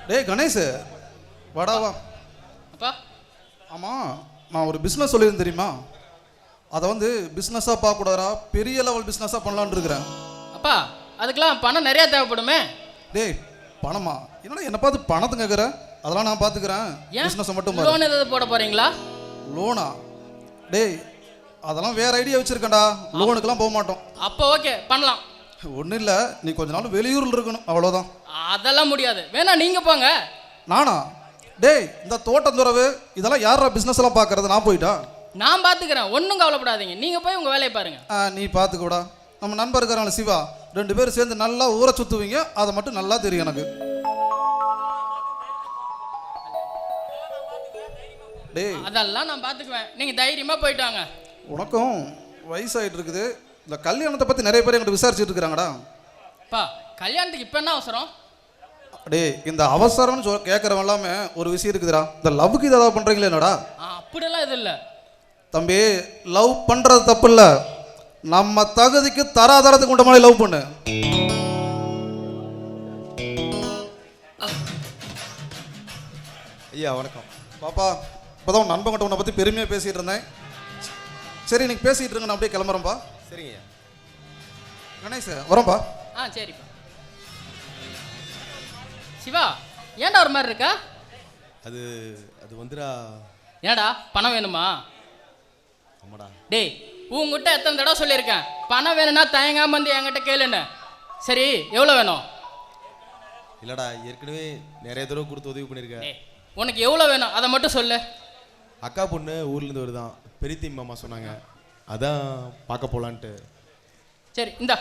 டேய் கணேஷ், வாடாவா. அப்பா ஆமாம், நான் ஒரு பிஸ்னஸ் சொல்லியிருந்தேன் தெரியுமா? அதை வந்து பிஸ்னஸாக பார்க்கக்கூடாதா, பெரிய லெவல் பிஸ்னஸாக பண்ணலான்னு இருக்கிறேன். அப்பா அதுக்கெல்லாம் பணம் நிறையா தேவைப்படுமே. டேய் பணமா? என்னடா என்னை பார்த்து பணத்தை கேட்குற? அதெல்லாம் நான் பார்த்துக்கிறேன், பிஸ்னஸை மட்டும் பாரு. லோன் ஏதாவது போட போகிறீங்களா? லோனா? டேய் அதெல்லாம் வேறு ஐடியா வச்சுருக்கேன்டா, லோனுக்கெல்லாம் போக மாட்டோம். அப்போ ஓகே பண்ணலாம். ஒன்றும் இல்லை, நீ கொஞ்ச நாள் வெளியூரில் இருக்கணும், அவ்வளோதான். அதெல்லாம் முடியாது, வேணா நீங்கள் போங்க. நானா? டேய் இந்த தோட்டந்துறவு இதெல்லாம் யாரா பிஸ்னஸ் எல்லாம் பார்க்கறது? நான் போயிட்டா? நான் பார்த்துக்கிறேன், ஒன்றும் கவலைப்படாதீங்க. நீங்கள் போய் உங்கள் வேலையை பாருங்க. நீ பார்த்துக்கூடா. நம்ம நண்பர் இருக்கிறாங்க சிவா, 2 பேரும் சேர்ந்து நல்லா ஊரை சுற்றுவீங்க, அதை மட்டும் நல்லா தெரியும் எனக்கு. டேய் அதெல்லாம் நான் பார்த்துக்குவேன், நீங்கள் தைரியமாக போயிட்டு வாங்க. உனக்கும் வயசாகிட்டு இருக்குது, இந்த கல்யாணத்தை பற்றி நிறைய பேர் என்கிட்ட விசாரிச்சுட்டு இருக்கிறாங்கடா. அப்பா கல்யாணத்துக்கு இப்போ என்ன அவசரம்? டேய் இந்த அவசரம்னு கேட்குறவன் எல்லாமே ஒரு விஷயம் இருக்குதுடா. இந்த லவ்வுக்கு இதை ஏதாவது பண்ணுறீங்களே என்னடா? அப்படியெல்லாம் இது இல்லை தம்பி, லவ் பண்ணுறது தப்பு இல்லை, நம்ம தகுதிக்கு தராதரத்துக்கு உண்ட மாதிரி லவ் பண்ணு. ஐயா வணக்கம். பாப்பா, இப்போதான் உன் நண்பங்கிட்ட உன்னை பற்றி பெருமையாக பேசிகிட்டு இருந்தேன். சரி நீங்கள் பேசிகிட்டு இருங்க, நான் அப்படியே கிளம்புறேன்ப்பா. சரிங்க ஐயா. கணேஷ் வரேன்ப்பா. சரிப்பா. சிவா ஏன்டா ஒரு மாதிரி இருக்கா? அது அது வந்துடா. ஏன்டா பணம் வேணுமா? ஆமாடா. டேய் உங்ககிட்ட எத்தனை தடவை சொல்லியிருக்கேன், பணம் வேணும்னா தயங்காம வந்து என்கிட்ட கேளுன்னு. சரி எவ்வளோ வேணும்? இல்லைடா, ஏற்கனவே நிறைய தடவை கொடுத்து உதவி பண்ணியிருக்கேன். உனக்கு எவ்வளோ வேணும் அதை மட்டும் சொல்லு. அக்கா பொண்ணு ஊர்லேருந்து வருதான், பெரியத்தி மாமா சொன்னாங்க, அதான் பார்க்க போகலான்ட்டு. சரி இந்தா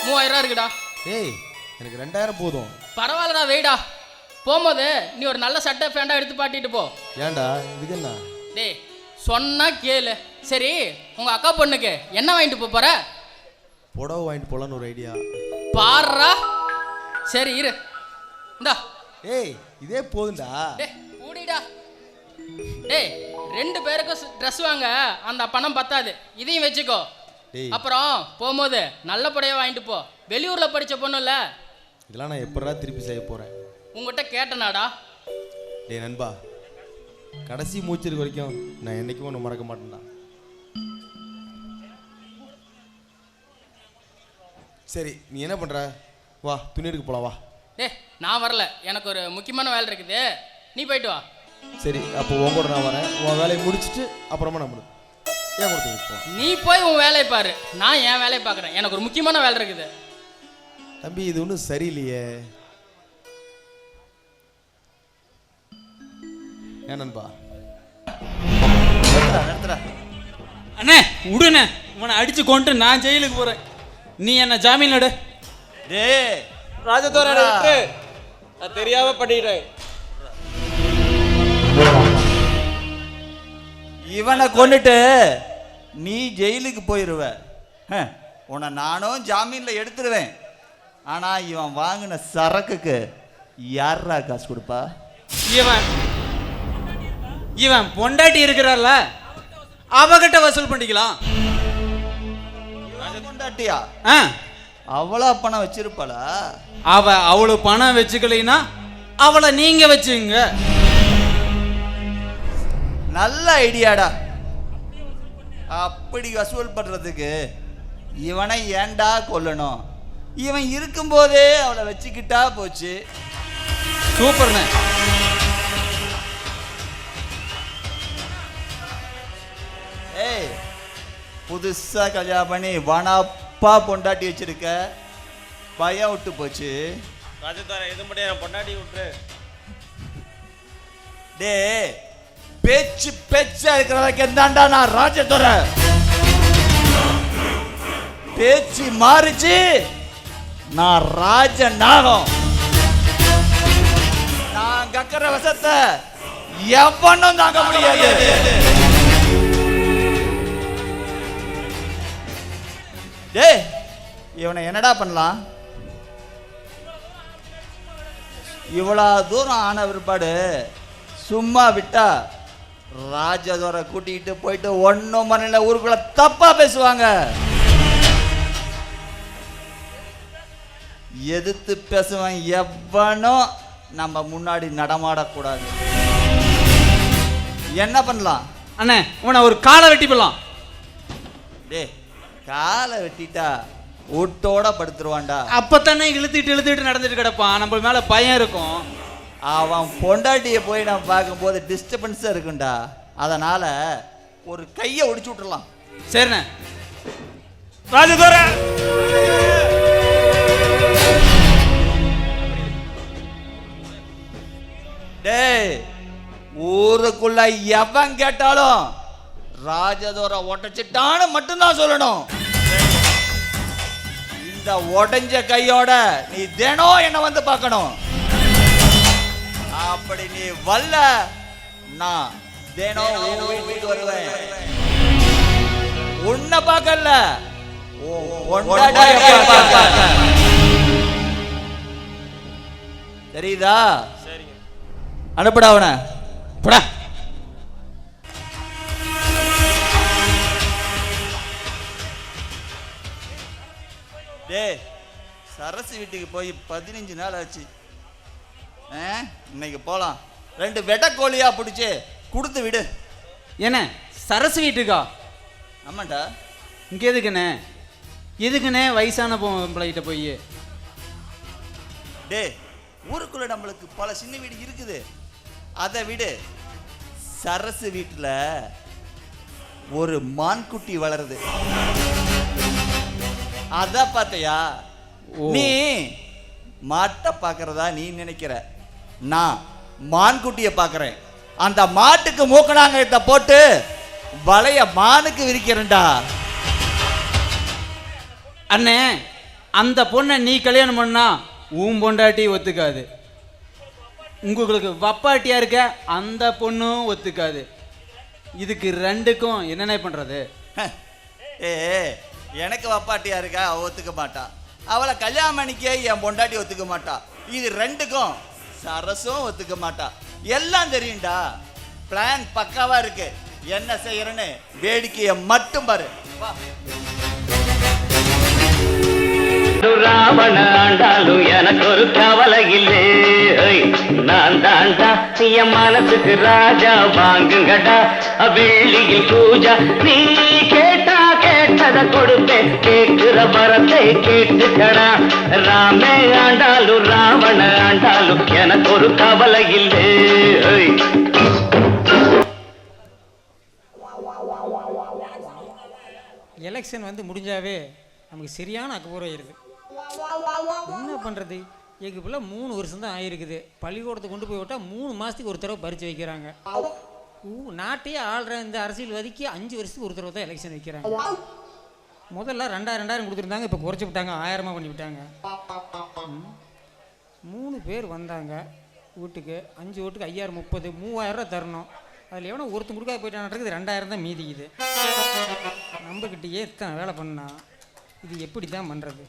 3000 இருக்குடா. ஏய் எனக்கு 2000 போதும். பரவாயில்லடா வெயிடா. போகும்போது நீ ஒரு நல்ல சட்டை ஃபேண்டாக எடுத்து பாட்டிட்டு போ. ஏன்டா இதுக்கு என்ன? டேய் சொன்னா கேளு. சரி உங்கள் அக்கா பொண்ணுக்கு என்ன வாங்கிட்டு போகிற? புடவை வாங்கிட்டு போகலான்னு ஒரு ஐடியா. பாருடா. சரி இரு இந்தா. ஏய் இதே போதுண்டா. டேய் கூடிடா. டேய் 2 பேருக்கும் ட்ரெஸ் வாங்க அந்த பணம் பத்தாது, இதையும் வச்சுக்கோ. அப்புறம் போகும்போது நல்ல புடையை வாங்கிட்டு போ. வெளியூரில் படித்த பொண்ணுல்ல. இதெல்லாம் நான் எப்படா திருப்பி செய்ய போகிறேன்? உங்கள்கிட்ட கேட்டனாடா. டேய் நண்பா, கடைசி மூச்சிருக்கு வரைக்கும் நான் என்றைக்கும் ஒன்று மறக்க மாட்டேன்டா. சரி நீ என்ன பண்ணுற? வா துணி எடுக்க போகலாம் வா. டேய் நான் வரல, எனக்கு ஒரு முக்கியமான வேலை இருக்குது, நீ போயிட்டு வா. சரி அப்போ உன் கூட நான் வரேன், உன் வேலையை முடிச்சுட்டு அப்புறமா நான் முடியும். ஏன் கொடுத்து நீ போய் உன் வேலையை பாரு, நான் என் வேலையை பார்க்குறேன், எனக்கு ஒரு முக்கியமான வேலை இருக்குது. தம்பி இது ஒன்றும் சரியில்லையே. ஏன் நண்பா? அண்ணே விடுண்ணே, உன்னை அடிச்சு கொண்டு நான் ஜெயிலுக்கு போறேன், நீ என்ன ஜாமீன் எடு. டேய் ராஜதோர தெரியாம பண்ணிட்டேன். இவனை கொண்டுட்டு நீ ஜெயிலுக்கு போயிடுவ. உன்னை நானும் ஜாமீன்ல எடுத்துருவேன். ஆனா இவன் வாங்கின சரக்குக்கு யாரா காசு கொடுப்பா? இவன் பொண்டாட்டி இருக்கிறாள்ல, அவகிட்ட வசூல் பண்ணிக்கலாம். பொண்டாட்டியா? அவளா பணம் வச்சிருப்பாளா? அவளுக்கு பணம் வச்சுக்கலைன்னா அவளை நீங்க வச்சுங்க. நல்ல ஐடியாடா. அப்படி வசூல் பண்றதுக்கு இவனை ஏன்டா கொல்லணும்? இவன் இருக்கும்போதே அவளை வச்சுக்கிட்டா போச்சு. சூப்பர்ண்ணே. ஏய் புதுசா கல்யாணம் பண்ணி வனப்பா பொண்டாட்டி வச்சிருக்க, பயம் விட்டு போச்சு. இது மட்டும் பொண்டாட்டி விட்டு. டே பேச்சு பேச்சா இருக்கிறவங்க என்னடா நான் ராஜதுரை. பேச்சு மாறிச்சு, நான் ராஜ நாகம். நான் கக்கிற வசத்தை எவனும் தாங்க முடியாது. டேய் இவனை என்னடா பண்ணலாம்? இவ்வளோ தூரம் ஆன பிற்பாடு சும்மா விட்டா ராஜதோரை கூட்டிகிட்டு போயிட்டு 1 மணி நேரம் ஊருக்குள்ள தப்பா பேசுவாங்க. எதிர்த்து பேசுவன் எவனும் நம்ம முன்னாடி நடமாடக்கூடாது. என்ன பண்ணலாம்? அண்ணே உன்னை ஒரு காலை வெட்டி போடலாம். டே, காலை வெட்டிட்டா வீட்டோட படுத்துருவான்டா. அப்பத்தானே இழுத்துட்டு நடந்துட்டு கிடப்பான். நம்ம மேல பயம் இருக்கும். அவன் பொண்டாட்டியை போய் நான் பார்க்கும்போது டிஸ்டர்பன்ஸாக இருக்குண்டா. அதனால ஒரு கையை ஒடிச்சு விட்டுறலாம். சரிண்ணே. ராஜதுரை டேய், ஊருக்குள்ள எவன் கேட்டாலும் ராஜதோரை உடைச்சிட்டான்னு மட்டும்தான் சொல்லணும். இந்த உடைஞ்ச கையோட நீ தினம் என்ன வந்து பார்க்கணும். அப்படி நீ வல்ல, நான் தினம் உன் வீட்டுக்கு வருவேன். உன்னை பார்க்கல, தெரியுதா? சரிங்க. அனுப்புடா அவனை. போடா. டேய், சரசு வீட்டுக்கு போய் 15 நாள் ஆச்சு. இன்னைக்கு போலாம். 2 வெட்டக்கோழியா பிடிச்சி கொடுத்து விடு. என்ன சரசு வீட்டுக்கா? ஆமாண்டா. இங்க எதுக்குண்ணே வயசான பொம்பளைகிட்ட போய்? டேய், ஊருக்குள்ள நம்மளுக்கு பல சின்ன வீடு இருக்குது. அதை விடு. சரசு வீட்டில் ஒரு மான்குட்டி வளருது. அத பார்த்தையா? நீ மாட்டை பார்க்கறதா நீ நினைக்கிற, நான் மான்குட்டியை பார்க்கறேன். அந்த மாட்டுக்கு மூக்கணாங்கத்தை போட்டு வளைய மானுக்கு விரிக்கிறேன்டா. அண்ணே, அந்த பொண்ணை நீ கல்யாணம் பண்ணா உன் பொண்டாட்டி ஒத்துக்காது. உங்களுக்கு வப்பாட்டியா இருக்க அந்த பொண்ணும் ஒத்துக்காது. இதுக்கு ரெண்டுக்கும் என்னென்ன பண்றது? ஏ, எனக்கு வப்பாட்டியா இருக்கா, அவ ஒத்துக்க மாட்டா. அவளை கல்யாணம் பண்ணிக்க என் பொண்டாட்டி ஒத்துக்க மாட்டா. இது ரெண்டுக்கும் சரசும் ஒத்துக்க மாட்டா. எல்லாம் தெரியும்டா. பிளான் பக்காவா இருக்கு. என்ன செய்யறேன்னு வேடிக்கையை மட்டும் பாரு. வா. ராவண ஆண்டாலும் எனக்கு ஒரு கவலை இல்லை. நான் தாண்டா என் மனசுக்கு ராஜா. வாங்குங்கடா வெள்ளியில் பூஜா. நீ கேட்டா கேட்டதை கொடுப்பேன். கேட்கிற வரத்தை கேட்டுக்கடா. ராமே ஆண்டாலும் ராவண ஆண்டாலும் எனக்கு ஒரு கவலை இல்லை. எலெக்ஷன் வந்து முடிஞ்சாவே நமக்கு சரியான அக்கப்புறம் ஆயிடுது. என்ன பண்ணுறது? எங்கள் பிள்ளை 3 வருஷம் தான் ஆகிருக்குது. பள்ளிக்கூடத்தை கொண்டு போய் விட்டால் 3 மாதத்துக்கு ஒரு தடவை பரிச்சு வைக்கிறாங்க. நாட்டையே ஆள்ற இந்த அரசியல்வாதிக்கு 5 வருஷத்துக்கு ஒரு தடவை தான் எலெக்ஷன் வைக்கிறாங்க. முதல்ல 2000 கொடுத்துருந்தாங்க, இப்போ குறைச்சி விட்டாங்க, 1000 பண்ணி விட்டாங்க. 3 பேர் வந்தாங்க வீட்டுக்கு. 5 ஓட்டுக்கு 5000, 30, 3000 தரணும். அதில் எவனோ ஒருத்தன் கொடுக்காது போயிட்டான்றது 2000 தான் மீதிக்குது. நம்மக்கிட்டேயே தான் வேலை பண்ணா இது எப்படி தான் பண்ணுறது?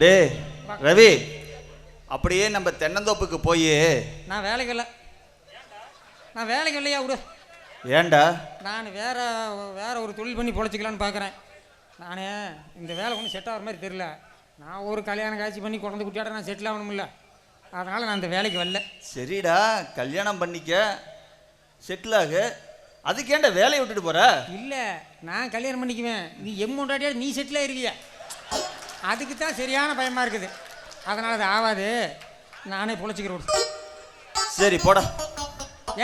டே ரவி, அப்படியே நம்ம தென்னந்தோப்புக்கு போய். நான் வேலைக்கு இல்லையா விடு. ஏண்டா? நான் வேற ஒரு தொழில் பண்ணி பொழைச்சிக்கலான்னு பார்க்குறேன். நான் இந்த வேலை ஒன்றும் செட் ஆகிற மாதிரி தெரியல. நான் ஒரு கல்யாணம் காட்சி பண்ணி குழந்தை குட்டியாட நான் செட்டில் ஆகணும்ல. அதனால் நான் இந்த வேலைக்கு வரல. சரிடா, கல்யாணம் பண்ணிக்க, செட்டில் ஆகு. அதுக்கேண்ட வேலையை விட்டுட்டு போற? இல்லை, நான் கல்யாணம் பண்ணிக்குவேன். நீ எம்மொண்டாட்டியா நீ செட்டில் ஆயிருக்கிய. அதுக்கு தான் சரியான பயமாக இருக்குது. அதனால் அது ஆகாது. நானே பொழைச்சிக்கிறேன். சரி போடா.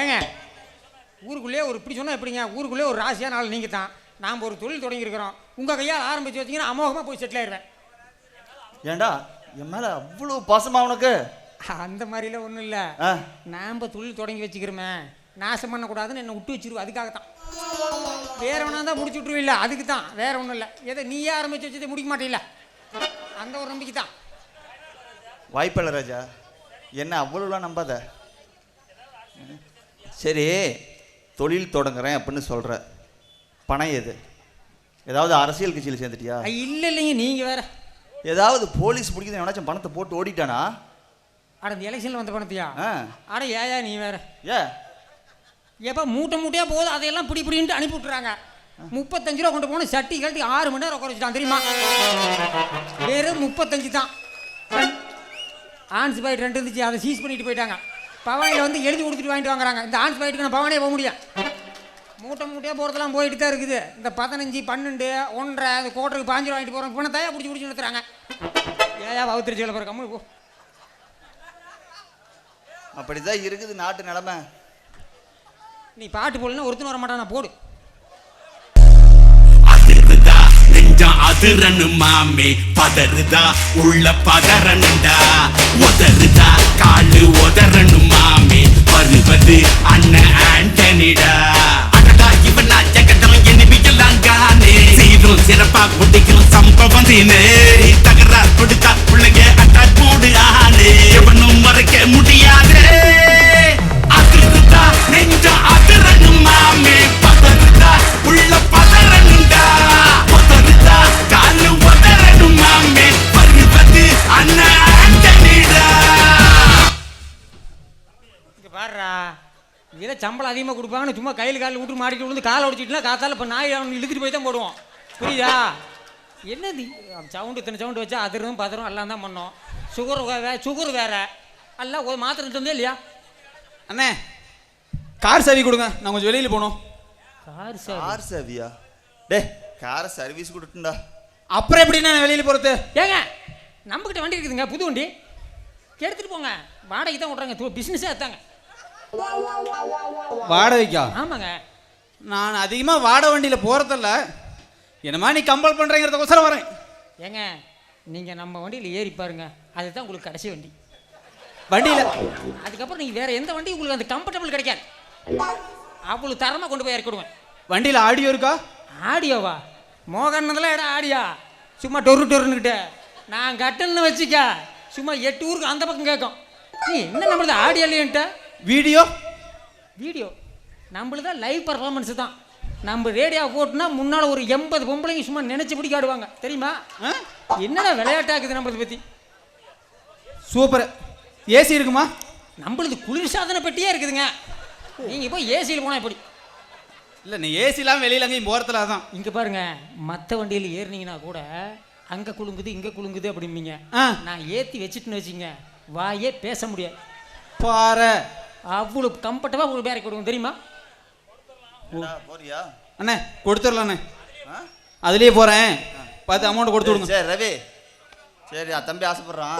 ஏங்க, ஊருக்குள்ளே ஒரு இப்படி சொன்னால் எப்படிங்க? ஊருக்குள்ளே ஒரு ராசியான ஆள் நீங்கள் தான். நாம் ஒரு தொழில் தொடங்கியிருக்கிறோம். உங்கள் கையால் ஆரம்பித்து வச்சிங்கன்னா அமோகமாக போய் செட்டில் ஆயிடுவேன். ஏண்டா என் மேலே அவ்வளோ பாசமா உனக்கு? அந்த மாதிரிலாம் ஒன்றும் இல்லை. நாம் தொழில் தொடங்கி வச்சுக்கிறோமே, நாசம் பண்ணக்கூடாதுன்னு என்னை விட்டு வச்சிருவோம். அதுக்காகத்தான். வேற ஒன்றா தான் முடிச்சு விட்ருவில்ல, அதுக்கு தான். வேற ஒன்றும் இல்லை. எதை நீயே ஆரம்பித்து வச்சதை முடிக்க மாட்டேல்ல, அந்த ஒரு நம்பிக்கை தான். வாய்ப்பில்லை ராஜா, என்ன அவ்வளோலாம் நம்பாத. சரி, தொழில் தொடங்குறேன் அப்படின்னு சொல்கிற, பணம் எது? ஏதாவது அரசியல் கட்சியில் சேர்ந்துட்டியா? இல்லைங்க, நீங்கள் வேற ஏதாவது போலீஸ் பிடிக்குது எவனாச்சும் பணத்தை போட்டு ஓடிட்டானா? அட இந்த எலெக்ஷனில் வந்த பணத்தையா? அட ஏயா நீ வேற. ஏ எப்போ மூட்டை மூட்டையாக போகுது அதையெல்லாம் பிடின்ட்டு அனுப்பி விட்டுறாங்க. 35 ரூபா கொண்டு போன சட்டி கழட்டி 6 மணி நேரம் குறைச்சிட்டான் தெரியுமா? வெறும் 35 தான். ஆன்ஸ் பாயிட் 2 இருந்துச்சு, அதை சீஸ் பண்ணிட்டு போயிட்டாங்க. பவானியில் வந்து எழுதி கொடுத்துட்டு வாங்கிட்டு வாங்குறாங்க. இந்த ஆன்ஸ் பாயிட்டுக்கு நான் பவானியே போக முடியும். மூட்டை மூட்டையாக போகிறதெல்லாம் போயிட்டு தான் இருக்குது. இந்த 15, 12, 1.5 அந்த கோட்டருக்கு 5 வாங்கிட்டு போகிறோம். இப்போ தயா பிடிச்சி நிறுத்துறாங்க. ஏயா வவுத்திரிச்சு வேலை போகிற கம்மு போ. அப்படிதான் இருக்குது நாட்டு நிலைமை. நீ பாட்டு போடலன்னா ஒருத்தன் வர மாட்டான், நான் போடு. அதிரனு மாமே பதறுதா உள்ள பதறனுண்டா உதறுதா காலு உதறனு மாமே வருவது அண்ணன் ஆண்டனிடா அடடா இவனா ஜெகடம் எனிமிகளாம் காணே சீரும் சிறப்பா குடிக்கும் சம்பவம் தீனே தகராறு கொடுத்தா பிள்ளைங்க அட்டாக் போடு ஆனே எவனும் மறைக்க முடியாதே அதிருதா நெஞ்ச அதிரனு மாமே பதறுதா உள்ள பதறனுண்டா காலு உதறனு மாமே வருவது அண்ணன் ஆண்டனிடா. இங்கே பாடுறா, இதெல்லாம் சம்பளம் அதிகமாக கொடுப்பாங்கன்னு சும்மா கையில் காலில் விட்டு மாடிட்டு விழுந்து காலை உடைச்சிட்டுனா காத்தால இப்போ நாய் அவன் இழுத்துட்டு போய் தான் போடுவோம். புரியுதா? என்னது சவுண்டு இத்தனை சவுண்டு வச்சா அதிரும் பதறும் எல்லாம் தான் பண்ணோம். சுகர் வேற எல்லாம் ஒரு மாத்திரை தந்தே இல்லையா? அண்ணே கார் சாவி கொடுங்க, நான் கொஞ்சம் வெளியில் போகணும். கார் சாவியா? டே காரை சர்வீஸ் கொடுட்டுண்டா. அப்புறம் எப்படி நான் வெளியில் போகிறது? ஏங்க நம்மக்கிட்ட வண்டி இருக்குதுங்க, புது வண்டி எடுத்துகிட்டு போங்க. வாடகை தான் விட்றாங்க, பிஸ்னஸே எடுத்தாங்க. வாடகைக்கா? ஆமாங்க. நான் அதிகமாக வாடகை வண்டியில் போகிறதில்ல, என்னமா நீ கம்பல் பண்ணுறேங்கிறதுக்கோசரம் வரேன். ஏங்க நீங்கள் நம்ம வண்டியில் ஏறி பாருங்க, அதுதான் உங்களுக்கு கடைசி வண்டி. வண்டியில் அதுக்கப்புறம் நீங்கள் வேறு எந்த வண்டி உங்களுக்கு அந்த கம்ஃபர்டபுள் கிடைக்காது. அவ்வளோ தரமாக கொண்டு போய் இறக்கிடுவேன். வண்டியில் ஆடியோ இருக்கா? ஆடியோவா? மோகன்னதில் இடம் ஆடியா? சும்மா டொருன்னுக்கிட்ட நான் கட்டணுன்னு வச்சுக்க, சும்மா 8 ஊருக்கு அந்த பக்கம் கேட்கும். நீ என்ன நம்மளது ஆடியோ இல்லையன்ட்ட? வீடியோ நம்மளுதான் லைவ் பர்ஃபார்மன்ஸு தான். நம்ம ரேடியோ போட்டுனா முன்னால் ஒரு 80 பொம்பளைங்க சும்மா நினச்சபடி ஆடுவாங்க தெரியுமா? என்னடா விளையாட்டாக்குது நம்மளதை பற்றி. சூப்பர். ஏசி இருக்குமா? நம்மளது குளிர் சாதன பெட்டியே இருக்குதுங்க. நீங்கள் போய் ஏசியில் போனால் எப்படி? இல்லை நீ ஏசிலாம் வெளியில் அங்கேயும் போகிறதுல தான். இங்கே பாருங்க, மற்ற வண்டியில் ஏறினீங்கன்னா கூட அங்கே குலுங்குது இங்கே குலுங்குது அப்படிம்பீங்க. நான் ஏற்றி வச்சுட்டுன்னு வச்சுங்க, வாயே பேச முடியாது. பாரு அவ்வளோ கம்ஃபர்டபுளாக உங்களுக்கு பேரை கொடுங்க தெரியுமா? போறியா? அண்ணே கொடுத்துடலாண்ணே, அதுலேயே போகிறேன், பார்த்து அமௌண்ட் கொடுத்து விடுங்க. சரி ரவி, சரி தம்பி ஆசைப்படுறான்,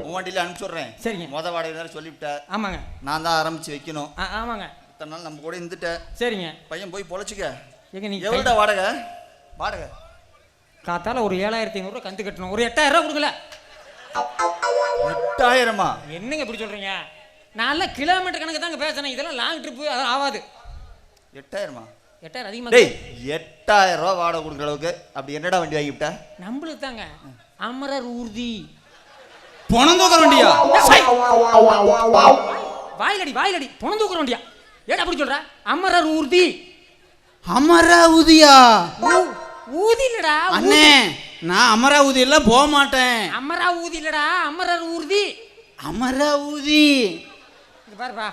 உன் வண்டியில் அனுப்பிச்சுட்றேன். சரிங்க. வாடகை வேறு சொல்லிவிட்டேன். ஆமாங்க. நான் தான் ஆரம்பித்து வைக்கணும். ஆமாங்க. இத்தனை நாள் நம்ம கூட இருந்துட்டேன். சரிங்க. பையன் போய் பொழைச்சிக்க. எங்க நீங்கள் எவ்வளோடா வாடகை? காத்தால ஒரு 7500 கந்து கட்டணும். ஒரு 8000 கொடுக்கல. 8000மா? என்னங்க இப்படி சொல்கிறீங்க? நான்லாம் கிலோமீட்டர் கணக்கு தாங்க பேசுகிறேன், இதெல்லாம் லாங் ட்ரிப்பு அதெல்லாம் ஆகாது. 8000மா? 8000 அதிகமாக. டேய் 8000 ரூபா வாடகை கொடுக்குற அளவுக்கு அப்படி என்னடா வண்டி வாங்கிவிட்ட? நம்மளுக்கு தாங்க அமரர் ஊர்தி. பொணந்தோக்கிற வண்டியா? வாயிலடி பொணந்தோக்கிற வண்டியா? ஏடா அப்படி சொல்ற? அமரர் ஊர்தி. அமராவதியா? ஊதி இல்லடா அண்ணே, நான் அமராவதி எல்லாம் போக மாட்டேன். அமராவதி இல்லடா, அமரர் ஊர்தி. அமராவதி பாருப்பா,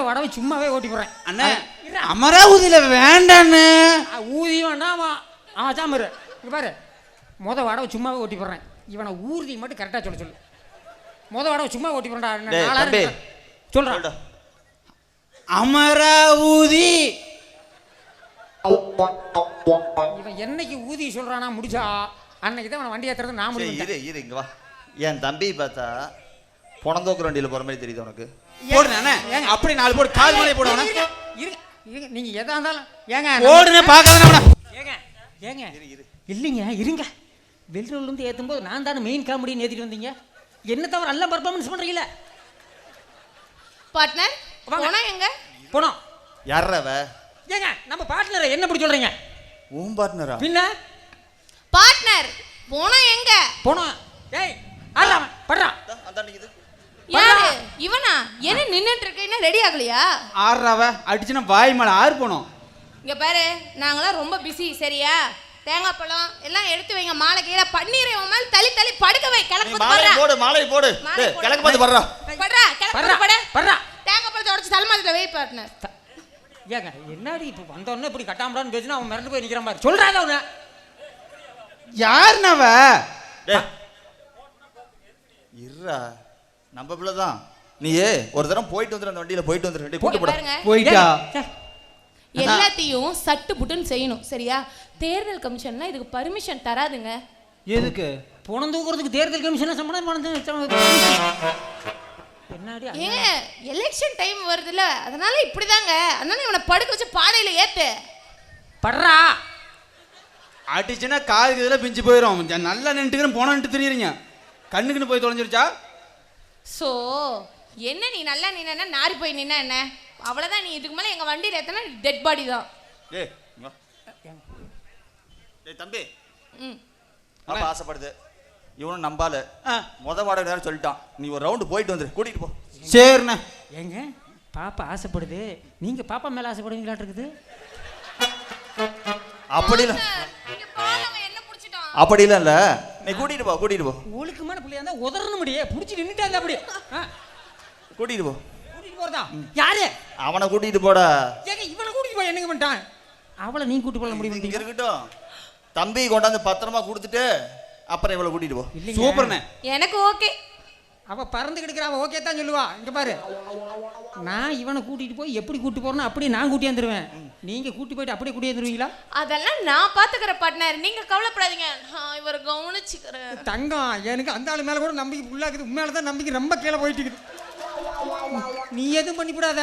வடவை சும்மாவே ஓட்டி போடுறேன். அண்ணே அமராவதியில வேண்டாண்ணே. ஊதி வேண்டாம். சாமரு இங்க பாரு, வடவை சும்மாவே ஓட்டி போடுறேன். இவனை ஊர்தி மட்டும் கரெக்டாக சொல்லு. வடவை சும்மா ஓட்டி போடுறா சொல்றா. அமராவதி. இவன் என்னைக்கு ஊதி சொல்றானா முடிச்சா அன்னைக்கு தான் வண்டி ஏத்துறது நான் முடிவு. இரு இங்க வா. என் தம்பி பார்த்தா பொணந்தோக்குற வண்டியில் போற மாதிரி தெரியுது உனக்கு? போடுனே அப்படி 4 போடு, கால் மேலே போடுவானே. நீங்க எதா இருந்தாலும் ஏங்க போடுனே பார்க்காதடா. ஏங்க இல்லைங்க இருங்க. வெளியூர்ல இருந்து ஏத்தும்போது நான் தானே மெயின் காமெடி ஏத்திட்டு வந்தீங்க. என்ன தவிர நல்ல பர்ஃபார்மன்ஸ் பண்றீங்களா? பார்ட்னர் போனா எங்க போனோம்? யாரவ? ஏங்க நம்ம பார்ட்னர் என்ன இப்படி சொல்றீங்க? உன் பார்ட்னரா? பின்ன பார்ட்னர் போனா எங்க போனோம். ஏய் ஆறாம படுறா. அதான் இது யாரு இவனா? என்ன நின்னுட்டு இருக்க, என்ன ரெடி ஆகலையா? ஆறாவ அடிச்சுனா வாய் மேல ஆறு போணும். இங்க பாரு, நாங்களாம் ரொம்ப பிஸி சரியா? தேங்காய் பழம் எல்லாம் எடுத்து வைங்க, மாலை கீழே பன்னீரை உன் மேல தள்ளி படுக்க வை. கிளக்கு மாலை போடு கிளக்கு பார்த்து படுறா. படுறா கிளக்கு படு. தேங்காய் பழத்தை உடைச்சு தலைமாதிரில வை பார்ட்னர். ஏங்க என்னடி இப்போ வந்தோடனே இப்படி கட்டாமடான்னு பேசினா அவன் மிரண்டு போய் நிற்கிற மாதிரி சொல்கிறாங்க அவனை. யாருனவ? இருடா நம்ம பிள்ளை தான். நீயே ஒரு தரம் போயிட்டு வந்துரு, அந்த வண்டியில போயிட்டு வந்துரு. இங்க போட்டு போட பாருங்க, போயிட்டா? எல்லாத்தையும் சட்டு புட்டுன்னு செய்யணும் சரியா? தேர்தல் கமிஷன்லாம் இதுக்கு பர்மிஷன் தராதுங்க. எதுக்கு? பணம் தூக்குறதுக்கு தேர்தல் கமிஷன் சம்பளம் என்னடி ஏங்க எலெக்ஷன் டைம் வருதுல்ல, அதனால இப்படிதாங்க. அதனால இவனை படுக்க வச்சு பானையில ஏத்து படுறா. அடிச்சுன்னா காதுக்கு இதில் பிஞ்சு போயிடும். நல்லா நின்றுக்கிறேன் போனன்ட்டு தெரியுறீங்க. கண்ணுக்குன்னு போய் தொலைஞ்சிருச்சா? சோ என்ன நீ நல்லா நின்னா நாரி போய் நின்னா என்ன அவ்வளவுதான். நீ இதுக்கு மேல எங்க வண்டியில ஏத்தனா டெட் பாடி தான். டேய் இங்க வா. டேய் தம்பி, ம் அப்பா ஆசைப்படுது, இவனும் நம்பால முத வாடகை நேரம் சொல்லிட்டான். நீ ஒரு ரவுண்டு போயிட்டு வந்துரு, கூட்டிட்டு போ. சரிண்ணே. ஏங்க பாப்பா ஆசைப்படுது, நீங்க பாப்பா மேல ஆசைப்படுவீங்களாட்டு இருக்குது. அப்படி இல்ல, இங்க பாரு அவன் என்ன புடிச்சிட்டான். அப்படி இல்ல, நீ கூட்டிட்டு போ, கூட்டிட்டு போ, ஒழுக்கமான பிள்ளையா இருந்தா உதறணும் முடியே புடிச்சு நின்னுட்டா இருந்தா அப்படி கூட்டிட்டு போ. கூட்டிட்டு போறதா? யாரு? அவனை கூட்டிட்டு போடா. ஏங்க இவனை கூட்டிட்டு போய் என்னங்க பண்ணிட்டான்? அவளை நீ கூட்டி போல முடிவு இங்க பண்ணிட்டீங்க. இருக்கட்டும், தம்பி கொண்டாந்து பத்திரமா கொடுத்துட்டு அப்புறம் இவளை கூட்டிட்டு போ. சூப்பர்ண்ணே. எனக்கு ஓகே. அவ பறந்து கிடக்குற, அவ ஓகே தான் சொல்லுவா. இங்க பாரு, நான் இவனை கூட்டிட்டு போய் எப்படி கூட்டி போறேன்னு அப்படியே நான் கூட்டி வந்துருவேன். நீங்க கூட்டி போயிட்டு அப்படியே கூட்டி வந்துருவீங்களா? அதெல்லாம் நான் பாத்துக்கிற பார்ட்னர், நீங்க கவலைப்படாதீங்க, நான் இவரை கவனிச்சுக்கிறேன். தங்கம், எனக்கு அந்த ஆளு மேல கூட நம்பிக்கை உள்ளாக்குது. உண்மையால தான் நம்பிக்கை ரொம்ப கீழே போயிட்டு இருக்குது. நீ எதுவும் பண்ணிவிடாத.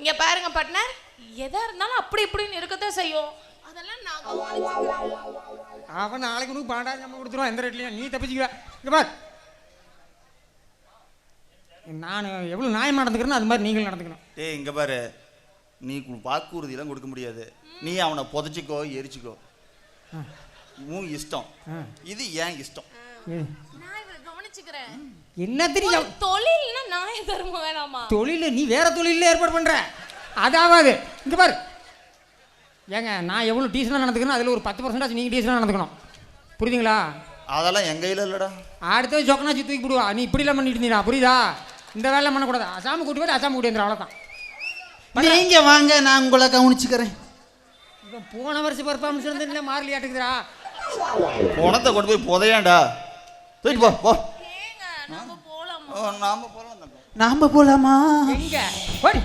இங்க பாருங்க பார்ட்னர், எதா இருந்தாலும் அப்படி இப்படின்னு இருக்கத்தான் செய்யும். அதெல்லாம் நான் கவனிச்சுக்கிறேன். அவன் நாளைக்கு உனக்கு பாண்டா நம்ம கொடுத்துருவான் எந்த ரேட்லையும். நீ தப்பிச்சுக்குவ. இங்க பார், நான் எவ்வளோ நியாயமாக நடந்துக்கிறேன்னு அது மாதிரி நீங்களும் நடந்துக்கணும். டேய் இங்க பாரு, நீ வாக்குறுதியெல்லாம் கொடுக்க முடியாது. நீ அவனை புதைச்சிக்கோ எரிச்சிக்கோ, உன் இஷ்டம். இது ஏன் இஷ்டம். நான் இவரை கவனிச்சுக்கிறேன். என்ன தெரியும் தொழில்னா நியாய தர்மம் வேணாமா? தொழில் நீ வேற தொழில ஏற்பாடு பண்ற, அதாவது இங்க பாரு. ஏங்க நான் எவ்வளோ டீசனாக நடந்துக்கணும், அதில் ஒரு 10% நீங்கள் டீசனாக நடந்துக்கணும். புரியுதுங்களா? அதெல்லாம் எங்க கையில் இல்லடா. அடுத்த சொக்கனாச்சி தூக்கி போடுவா. நீ இப்படிலாம் பண்ணிட்டு இருந்தீங்களா? புரியுதா? இந்த வேலை பண்ணக்கூடாது. அசாம கூட்டி போய் அசாம கூட்டி வந்துடும், அவ்வளோதான். நீங்க வாங்க, நான் உங்களை கவனிச்சுக்கிறேன். இவன் போன வருஷம் பர்ஃபார்மன்ஸ் வந்து என்ன மாறலி ஆட்டுக்குதுரா. பணத்தை கொண்டு போய் புதையாண்டா. தூக்கிட்டு போ போ. ஏங்க நாம போலாமா? நாம போலாம். நாம போலாமா? எங்க ஓடி